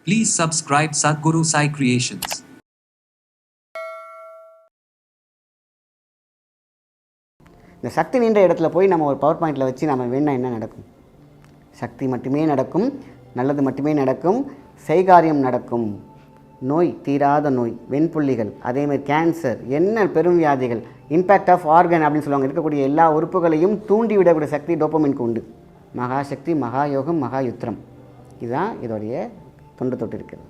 Please subscribe Sadhguru Sai Creations. இந்த சக்தி நின்ற இடத்துல போய் நம்ம ஒரு பவர் பாயிண்டில் வச்சு நம்ம வேணால் என்ன நடக்கும்? சக்தி மட்டுமே நடக்கும், நல்லது மட்டுமே நடக்கும், செய்காரியம் நடக்கும். நோய் தீராத நோய், வெண்புள்ளிகள், அதேமாதிரி கேன்சர், என்ன பெரும் வியாதிகள், இம்பேக்ட் ஆஃப் ஆர்கன் அப்படின்னு சொல்லுவாங்க, இருக்கக்கூடிய எல்லா உறுப்புகளையும் தூண்டி விடக்கூடிய சக்தி டோபமின்க்கு உண்டு. மகாசக்தி, மகாயோகம், மகாயுத்திரம், இதுதான் இதோடைய தொண்டு தொட்டு இருக்கிறது.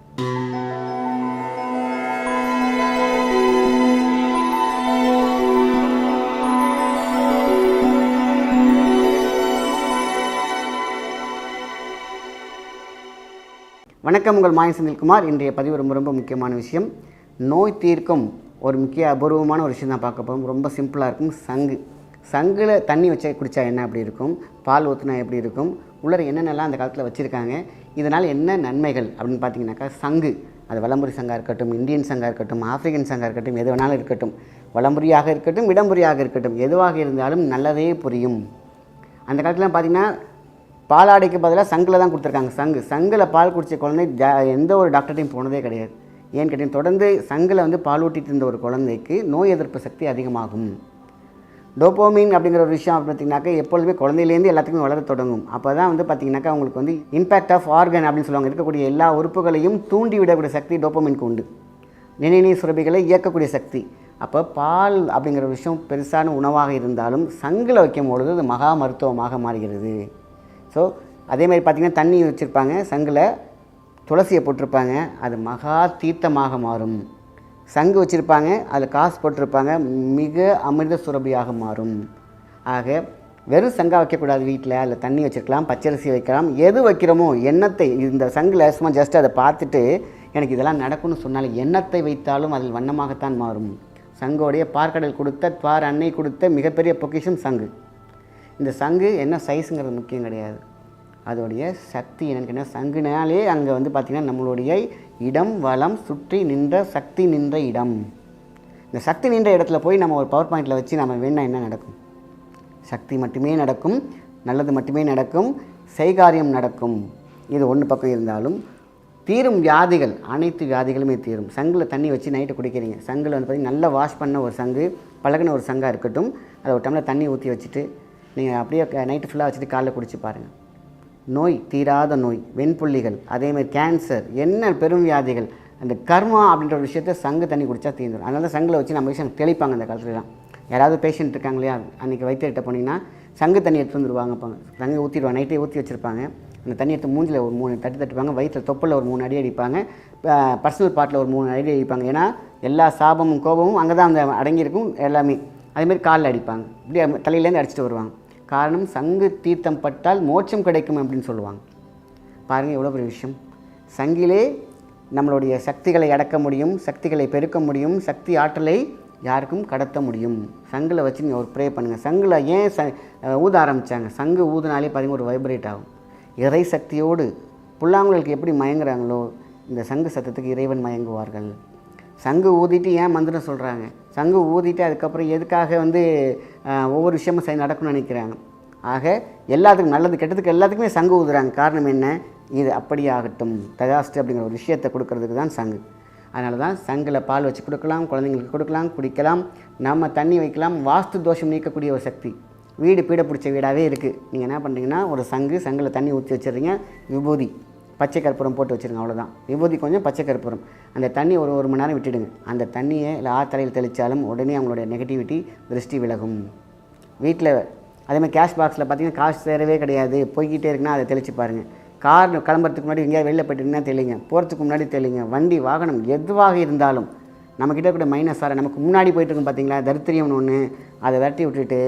வணக்கம், உங்கள் மாயன் செந்தில்குமார். இன்றைய பதிவு ரொம்ப ரொம்ப முக்கியமான விஷயம். நோய் தீர்க்கும் ஒரு முக்கிய அபூர்வமான ஒரு விஷயம் தான் பார்க்க போகிறோம். ரொம்ப சிம்பிளாக இருக்கும். சங்கில் தண்ணி வச்சு குடித்தா என்ன அப்படி இருக்கும், பால் ஊற்றினா எப்படி இருக்கும், உள்ளர என்னென்னலாம் அந்த காலத்தில் வச்சுருக்காங்க, இதனால் என்ன நன்மைகள் அப்படின்னு பார்த்தீங்கன்னாக்கா, சங்கு, அது வலம்புரி சங்காக இருக்கட்டும், இந்தியன் சங்காக இருக்கட்டும், ஆஃப்ரிக்கன் சங்காக இருக்கட்டும், எது வேணாலும் இருக்கட்டும், வலம்புரியாக இருக்கட்டும், இடம்புரியாக இருக்கட்டும், எதுவாக இருந்தாலும் நல்லதே புரியும். அந்த காலத்தில் பார்த்திங்கன்னா பாலாடைக்கு பதிலாக சங்கில் தான் கொடுத்துருக்காங்க. சங்கில் பால் குடித்த குழந்தை எந்த ஒரு டாக்டர்டையும் போனதே கிடையாது. ஏன்னு கேட்டிங்கன்னா, தொடர்ந்து சங்கில் பால் ஊட்டிட்டு இருந்த ஒரு குழந்தைக்கு நோய் எதிர்ப்பு சக்தி அதிகமாகும். டோபோமின் அப்படிங்கிற ஒரு விஷயம் பார்த்திங்கனாக்கா எப்பொழுதுமே குழந்தையிலேருந்து எல்லாத்துக்குமே வளர தொடங்கும். அப்போ தான் பார்த்திங்கனாக்கா அவங்களுக்கு இம்பேக்ட் ஆஃப் ஆர்கன் அப்படின்னு சொல்லுவாங்க, இருக்கக்கூடிய எல்லா உறுப்புகளையும் தூண்டி விடக்கூடிய சக்தி டோபோமின்க்கு உண்டு. நினைநீர் சுரபிகளை இயக்கக்கூடிய சக்தி. அப்போ பால் அப்படிங்கிற விஷயம் பெருசான உணவாக இருந்தாலும் சங்கில் வைக்கும் பொழுது அது மகா மருத்துவமாக மாறுகிறது. ஸோ அதேமாதிரி பார்த்திங்கன்னா தண்ணி வச்சுருப்பாங்க, சங்கில் துளசியை போட்டிருப்பாங்க, அது மகா தீர்த்தமாக மாறும். சங்கு வச்சுருப்பாங்க, அதில் காசு போட்டிருப்பாங்க, மிக அமிர்த சுரபியாக மாறும். ஆக வெறும் சங்காக வைக்கக்கூடாது. வீட்டில் அதில் தண்ணி வச்சுருக்கலாம், பச்சரிசி வைக்கலாம், எது வைக்கிறோமோ எண்ணத்தை, இந்த சங்கில் சும்மா ஜஸ்ட் அதை பார்த்துட்டு எனக்கு இதெல்லாம் நடக்கும்னு சொன்னாலும் எண்ணத்தை வைத்தாலும் அதில் வண்ணமாகத்தான் மாறும். சங்கோடைய பார்க்கடல் கொடுத்த பார் அன்னை கொடுத்த மிகப்பெரிய பொக்கிஷம் சங்கு. இந்த சங்கு என்ன சைஸுங்கிறது முக்கியம் கிடையாது, அதோடைய சக்தி என்னென்னு கேட்டால், சங்குனாலே அங்கே பார்த்திங்கன்னா நம்மளுடைய இடம் வளம் சுற்றி நின்ற சக்தி நின்ற இடம். இந்த சக்தி நின்ற இடத்துல போய் நம்ம ஒரு பவர் பாயிண்டில் வச்சு நம்ம வேணால் என்ன நடக்கும்? சக்தி மட்டுமே நடக்கும், நல்லது மட்டுமே நடக்கும், செய்காரியம் நடக்கும். இது ஒன்று பக்கம் இருந்தாலும் தீரும் வியாதிகள், அனைத்து வியாதிகளுமே தீரும். சங்கில் தண்ணி வச்சு நைட்டு குடிக்கிறீங்க, சங்கில் பார்த்திங்கன்னா நல்லா வாஷ் பண்ண ஒரு சங்கு, பழகின ஒரு சங்காக இருக்கட்டும், அதை ஒரு டம்ளர் தண்ணி ஊற்றி வச்சுட்டு நீங்கள் அப்படியே நைட்டு ஃபுல்லாக வச்சுட்டு காலைல குடிச்சு பாருங்கள். நோய் தீராத நோய், வெண்புள்ளிகள், அதேமாதிரி கேன்சர், என்ன பெரும் வியாதிகள், அந்த கர்மா அப்படின்ற ஒரு விஷயத்தை சங்கு தண்ணி குடித்தா தீர்ந்துடும். அதனால தான் சங்கில் வச்சு நம்ம விஷயம் தெளிப்பாங்க. அந்த காலத்துலலாம் யாராவது பேஷண்ட் இருக்காங்க இல்லையா, அன்றைக்கி வைத்தியர்கிட்ட போனீங்கன்னா சங்கு தண்ணி எடுத்து வந்துடுவாங்கப்பாங்க. சங்கு ஊற்றிடுவாங்க, நைட்டே ஊற்றி வச்சுருப்பாங்க. அந்த தண்ணி எடுத்து மூஞ்சில் ஒரு 3 தட்டுவாங்க, வயிற்றில் தொப்பில் ஒரு 3 அடி அடிப்பாங்க, பர்சனல் பார்ட்டில் ஒரு 3 அடி அடிப்பாங்க. ஏன்னா எல்லா சாபமும் கோபமும் அங்கே தான் அந்த அடங்கியிருக்கும் எல்லாமே. அதேமாதிரி காலில் அடிப்பாங்க, இப்படி தலையிலேருந்து அடிச்சுட்டு வருவாங்க. காரணம் சங்கு தீர்த்தம் பட்டால் மோட்சம் கிடைக்கும் அப்படின்னு சொல்லுவாங்க. பாருங்கள் எவ்வளோ பெரிய விஷயம். சங்கிலே நம்மளுடைய சக்திகளை அடக்க முடியும், சக்திகளை பெருக்க முடியும், சக்தி ஆற்றலை யாருக்கும் கடத்த முடியும். சங்கில் வச்சு நீங்கள் ஒரு ப்ரே பண்ணுங்கள். சங்கில் ஏன் ஊத ஆரம்பித்தாங்க? சங்கு ஊதுனாலே பார்த்திங்கன்னா ஒரு வைப்ரேட் ஆகும். இறை சக்தியோடு புல்லாங்குழலுக்கு எப்படி மயங்குறாங்களோ இந்த சங்கு சத்தத்துக்கு இறைவன் மயங்குவார்கள். சங்கு ஊதிட்டு ஏன் மந்திரம் சொல்கிறாங்க? சங்கு ஊதிட்டு அதுக்கப்புறம் எதுக்காக ஒவ்வொரு விஷயமும் நடக்கணும்னு நினைக்கிறாங்க. ஆக எல்லாத்துக்கும், நல்லது கெட்டதுக்கு எல்லாத்துக்குமே சங்கு ஊதுறாங்க. காரணம் என்ன? இது அப்படி ஆகட்டும், தகாஸ்ட் அப்படிங்கிற ஒரு விஷயத்தை கொடுக்கறதுக்கு தான் சங்கு. அதனால தான் சங்கில் பால் வச்சு கொடுக்கலாம், குழந்தைங்களுக்கு கொடுக்கலாம், குடிக்கலாம், நம்ம தண்ணி வைக்கலாம். வாஸ்து தோஷம் நீக்கக்கூடிய ஒரு சக்தி. வீடு பீடை பிடிச்ச வீடாகவே இருக்குது, நீங்கள் என்ன பண்ணுறீங்கன்னா ஒரு சங்கில் தண்ணி ஊற்றி வச்சுருங்க, விபூதி பச்சை கற்பூரம் போட்டு வச்சுருங்க, அவ்வளோதான். விபூதி கொஞ்சம், பச்சை கற்பூரம், அந்த தண்ணி ஒரு மணி நேரம் விட்டுடுங்க. அந்த தண்ணியை இல்லை தலையில் தெளித்தாலும் உடனே அவங்களுடைய நெகட்டிவிட்டி திருஷ்டி விலகும். வீட்டில் அதேமாதிரி கேஷ் பாக்ஸில் பார்த்திங்கன்னா காசு சேரவே கிடையாது, போய்கிட்டே இருக்குன்னா அதை தெளித்து பாருங்கள். கார் கிளம்புறதுக்கு முன்னாடி எங்கேயாவது வெளில போய்ட்டுங்கன்னா தெளிங்க, போகிறதுக்கு முன்னாடி தெளிங்க. வண்டி வாகனம் எதுவாக இருந்தாலும் நம்மக்கிட்ட கூட மைனஸ் ஆகிற நமக்கு முன்னாடி போய்ட்டுருக்கும் பார்த்திங்களா, தரித்திரியம்னு ஒன்று, அதை விரட்டி விட்டுட்டு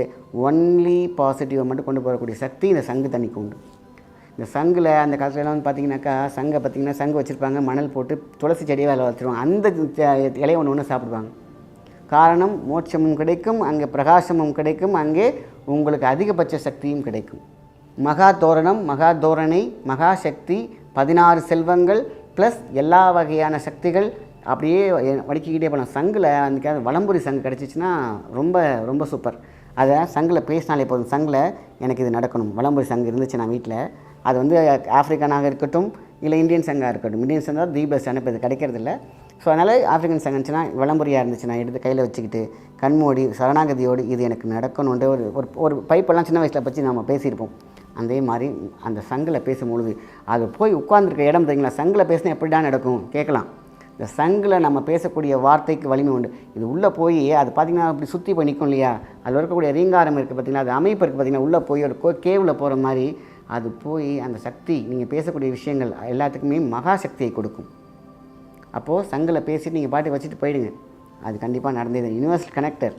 ஒன்லி பாசிட்டிவை மட்டும் கொண்டு போகக்கூடிய சக்தி இந்த சங்கு தண்ணிக்கு உண்டு. இந்த சங்கில் அந்த காலத்துலலாம் பார்த்திங்கனாக்கா சங்கு வச்சுருப்பாங்க, மணல் போட்டு துளசி செடியை வேலை வச்சுருவாங்க. அந்த இலையை ஒன்று சாப்பிடுவாங்க. காரணம் மோட்சமும் கிடைக்கும், அங்கே பிரகாசமும் கிடைக்கும், அங்கே உங்களுக்கு அதிகபட்ச சக்தியும் கிடைக்கும். மகா தோரணம், மகா தோரணை, மகா சக்தி, 16 செல்வங்கள் ப்ளஸ் எல்லா வகையான சக்திகள் அப்படியே வடிக்கிக்கிட்டே போகலாம். சங்கில் அந்த வலம்புரி சங்கு கிடச்சிச்சின்னா ரொம்ப ரொம்ப சூப்பர். அதை சங்கில் பேசினாலே போதும். சங்கில் எனக்கு இது நடக்கணும், வலம்புரி சங்கு இருந்துச்சு நான் வீட்டில், அது ஆஃப்ரிக்கனாக இருக்கட்டும், இல்லை இந்தியன் சங்காக இருக்கட்டும். இந்தியன் சங்கம் தி பெஸ்ட், இப்போ இது கிடைக்கிறதில்ல. ஸோ அதனால் ஆஃப்ரிக்கன் சங்கம் இருந்துச்சுன்னா, விளம்பரியாக இருந்துச்சுன்னா எடுத்து கையில் வச்சுக்கிட்டு கண்மூடி சரணாகதியோடு இது எனக்கு நடக்கணுன்ற ஒரு பைப்பெல்லாம் சின்ன வயசில் பற்றி நம்ம பேசியிருப்போம். அதே மாதிரி அந்த சங்கில் பேசும்பொழுது அது போய் உட்கார்ந்துருக்க இடம் தெரியுங்களா, சங்கில் பேசினா எப்படி தான் நடக்கும் கேட்கலாம். இந்த சங்கில் நம்ம பேசக்கூடிய வார்த்தைக்கு வலிமை உண்டு. இது உள்ளே போய் அது பார்த்திங்கன்னா அப்படி சுற்றி போய் நிற்கும் இல்லையா, அதில் இருக்கக்கூடிய ரீங்காரம் இருக்குது பார்த்திங்கன்னா, அது அமைப்பு இருக்குது பார்த்திங்கன்னா, உள்ளே போய் ஒரு கேவில் போகிற மாதிரி அது போய் அந்த சக்தி நீங்கள் பேசக்கூடிய விஷயங்கள் எல்லாத்துக்குமே மகா சக்தியை கொடுக்கும். அப்போது சங்கில் பேசிட்டு நீங்கள் பாட்டு வச்சுட்டு போயிடுங்க, அது கண்டிப்பாக நடந்தது. யூனிவர்சல் கனெக்டர்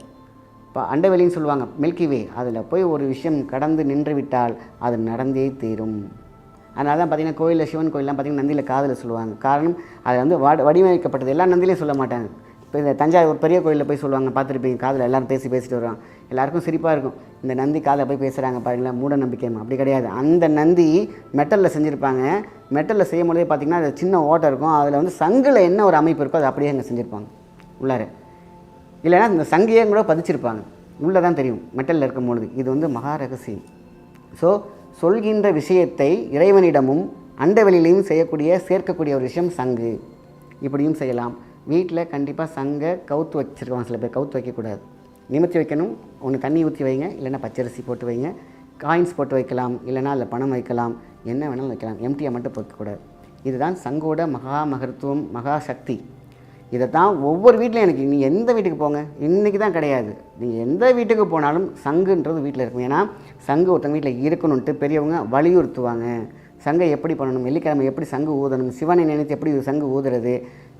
இப்போ அண்டவெளின்னு சொல்லுவாங்க, மில்கி வே, அதில் போய் ஒரு விஷயம் கடந்து நின்று விட்டால் அது நடந்தே தீரும். அதனால தான் பார்த்திங்கன்னா கோயிலில், சிவன் கோயிலெலாம் பார்த்திங்கன்னா நந்தியில் காதில் சொல்லுவாங்க. காரணம் அது வந்து வடிவமைக்கப்பட்டது. எல்லா நந்திலையும் சொல்ல மாட்டாங்க. இப்போ இந்த தஞ்சாவூர் பெரிய கோயிலில் போய் சொல்லுவாங்க, பார்த்துருப்பீங்க, காதில் எல்லோரும் பேசிட்டு வருவாங்க. எல்லாருக்கும் சிரிப்பாக இருக்கும், இந்த நந்தி காதில் போய் பேசுகிறாங்க பாருங்களா, மூட நம்பிக்கை. அப்படி கிடையாது. அந்த நந்தி மெட்டலில் செஞ்சுருப்பாங்க. மெட்டலில் செய்யும் போதே பார்த்திங்கன்னா அது சின்ன ஓட்டை இருக்கும், அதில் வந்து சங்கில் என்ன ஒரு அமைப்பு இருக்கோ அது அப்படியே அங்கே செஞ்சுருப்பாங்க உள்ளார. இல்லைன்னா இந்த சங்கியே கூட பதிச்சிருப்பாங்க, உள்ளே தான் தெரியும் மெட்டலில் இருக்கும்பொழுது. இது வந்து மகா ரகசியம். ஸோ சொல்கின்ற விஷயத்தை இறைவனிடமும் அண்டவெளியிலையும் சேர்க்கக்கூடிய ஒரு விஷயம் சங்கு. இப்படியும் செய்யலாம். வீட்டில் கண்டிப்பாக சங்கை கவுத்து வச்சுருக்காங்க, சில பேர் கவுத்து வைக்கக்கூடாது, நிமித்தி வைக்கணும். ஒன்று தண்ணி ஊற்றி வைங்க, இல்லைன்னா பச்சரிசி போட்டு வைங்க, காயின்ஸ் போட்டு வைக்கலாம், இல்லைனா அதில் பணம் வைக்கலாம், என்ன வேணாலும் வைக்கலாம், எம்டியாக மட்டும் வைக்கக்கூடாது. இதுதான் சங்கோட மகா மகத்துவம், மகா சக்தி. இதை தான் ஒவ்வொரு வீட்லையும் எனக்கு நீங்கள் எந்த வீட்டுக்கு போங்க, இன்றைக்கி தான் கிடையாது, நீங்கள் எந்த வீட்டுக்கு போனாலும் சங்குன்றது வீட்டில் இருக்கும். ஏன்னா சங்கு ஒருத்தங்க வீட்டில் இருக்கணுன்ட்டு பெரியவங்க வலியுறுத்துவாங்க. சங்கை எப்படி பண்ணணும், வெள்ளிக்கிழமை எப்படி சங்கு ஊதணும், சிவனை நினைத்து எப்படி சங்கு ஊதுறது.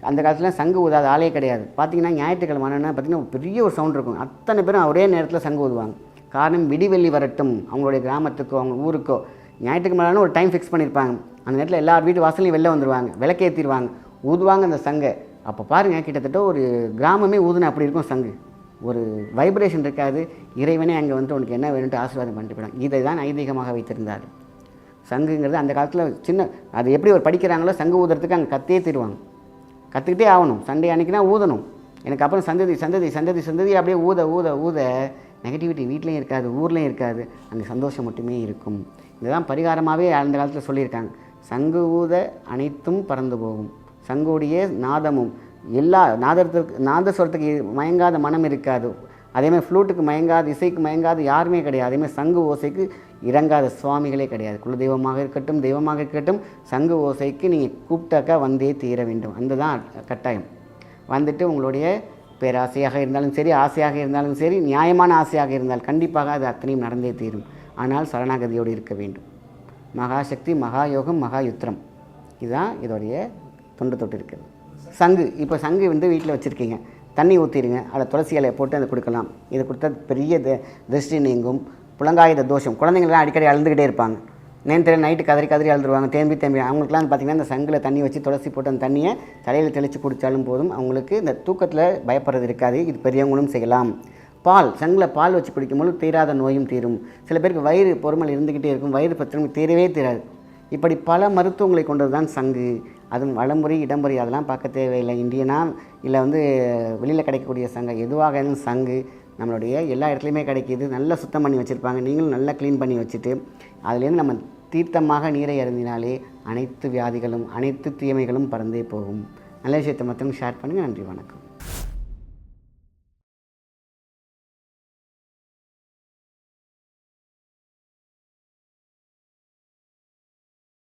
அந்த காலத்தில் சங்கு ஊதாத ஆளே கிடையாது. பார்த்திங்கன்னா ஞாயிற்றுக்கிழமை ஆனால் பார்த்திங்கன்னா பெரிய ஒரு சவுண்ட் இருக்கும், அத்தனை பேரும் ஒரே நேரத்தில் சங்கு ஊதுவாங்க. காரணம் விடிவெள்ளி வரட்டும், அவங்களுடைய கிராமத்துக்கோ அவங்க ஊருக்கோ ஞாயிற்றுக்கிழமை ஒரு டைம் ஃபிக்ஸ் பண்ணியிருப்பாங்க. அந்த நேரத்தில் எல்லார் வீட்டு வாசலையும் வெளில வந்துடுவாங்க, விளக்கேற்றிடுவாங்க, ஊதுவாங்க அந்த சங்கை. அப்போ பாருங்கள், கிட்டத்தட்ட ஒரு கிராமமே ஊதுன அப்படி இருக்கும் சங்கு. ஒரு வைப்ரேஷன் இருக்காது. இறைவனே அங்கே வந்துட்டு உனக்கு என்ன வேணும்ட்டு ஆசீர்வாதம் பண்ணிட்டு போயிடும். இதை தான் ஐதீகமாக வைத்திருந்தார். சங்குங்கிறது அந்த காலத்தில் சின்ன அது எப்படி ஒரு படிக்கிறாங்களோ சங்கு ஊதுறதுக்கு அங்கே கத்தே தருவாங்க, கற்றுக்கிட்டே ஆகணும். சண்டே அன்றைக்கினா ஊதணும். எனக்கு அப்புறம் சந்ததி சந்ததி சந்ததி சந்ததி அப்படியே ஊத ஊத ஊத நெகட்டிவிட்டி வீட்லேயும் இருக்காது, ஊர்லேயும் இருக்காது, அங்கே சந்தோஷம் மட்டுமே இருக்கும். இதுதான் பரிகாரமாகவே அந்த காலத்தில் சொல்லியிருக்காங்க. சங்கு ஊத அனைத்தும் பறந்து போகும். சங்குடைய நாதமும் எல்லா நாதஸ்வரத்துக்கு மயங்காத மனம் இருக்காது. அதேமாதிரி ஃப்ளூட்டுக்கு மயங்காது, இசைக்கு மயங்காது யாருமே கிடையாது. அதேமாதிரி சங்கு ஓசைக்கு இறங்காத சுவாமிகளே கிடையாது. குலதெய்வமாக இருக்கட்டும், தெய்வமாக இருக்கட்டும், சங்கு ஓசைக்கு நீங்கள் கூப்பிட்டாக்கா வந்தே தீர வேண்டும். அந்த தான் கட்டாயம். வந்துட்டு உங்களுடைய பேராசையாக இருந்தாலும் சரி, ஆசையாக இருந்தாலும் சரி, நியாயமான ஆசையாக இருந்தால் கண்டிப்பாக அது அத்தனையும் நடந்தே தீரும். ஆனால் சரணாகதியோடு இருக்க வேண்டும். மகாசக்தி, மகா யோகம், மகா யுத்திரம், இதுதான் இதோடைய தொட்டு இருக்குது. சங்கு, இப்போ சங்கு வந்து வீட்டில் வச்சுருக்கீங்க, தண்ணி ஊற்றிடுங்க, அதில் துளசி இலையை போட்டு அதை கொடுக்கலாம். இது கொடுத்தா பெரிய திருஷ்டி நீங்கும். புலங்காயுத தோஷம், குழந்தைங்கள்லாம் அடிக்கடி அழுந்துக்கிட்டே இருப்பாங்க, நேற்று நைட்டு கதறி கதறி அழுதுருவாங்க, தேம்பி அவங்களுக்குலாம் பார்த்திங்கன்னா இந்த சங்கில் தண்ணி வச்சு துளசி போட்டு அந்த தண்ணியை தலையில் தெளித்து குடித்தாலும் போதும், அவங்களுக்கு இந்த தூக்கத்தில் பயப்படுறது இருக்காது. இது பெரியவங்களும் செய்யலாம். பால், சங்கில் பால் வச்சு குடிக்கும்போது தீராத நோயும் தீரும். சில பேருக்கு வயிறு பொறுமல் இருந்துக்கிட்டே இருக்கும், வயிறு பிரச்சனை தீரவே தீராது. இப்படி பல மருத்துவங்களை கொண்டது தான் சங்கு. அதுவும் வலமுறை இடமுறை அதெல்லாம் பார்க்க தேவையில்லை. இந்தியனா இல்லை வந்து வெளியில் கிடைக்கக்கூடிய சங்கம் எதுவாக இருந்தாலும் சங்கு நம்மளுடைய எல்லா இடத்துலையுமே கிடைக்கிது. நல்லா சுத்தம் பண்ணி வச்சுருப்பாங்க. நீங்களும் நல்லா க்ளீன் பண்ணி வச்சுட்டு அதுலேருந்து நம்ம தீர்த்தமாக நீரை அருந்தினாலே அனைத்து வியாதிகளும் அனைத்து தீமைகளும் பறந்தே போகும். நல்ல விஷயத்தை மற்றவங்க ஷேர் பண்ணுங்கள். நன்றி, வணக்கம்.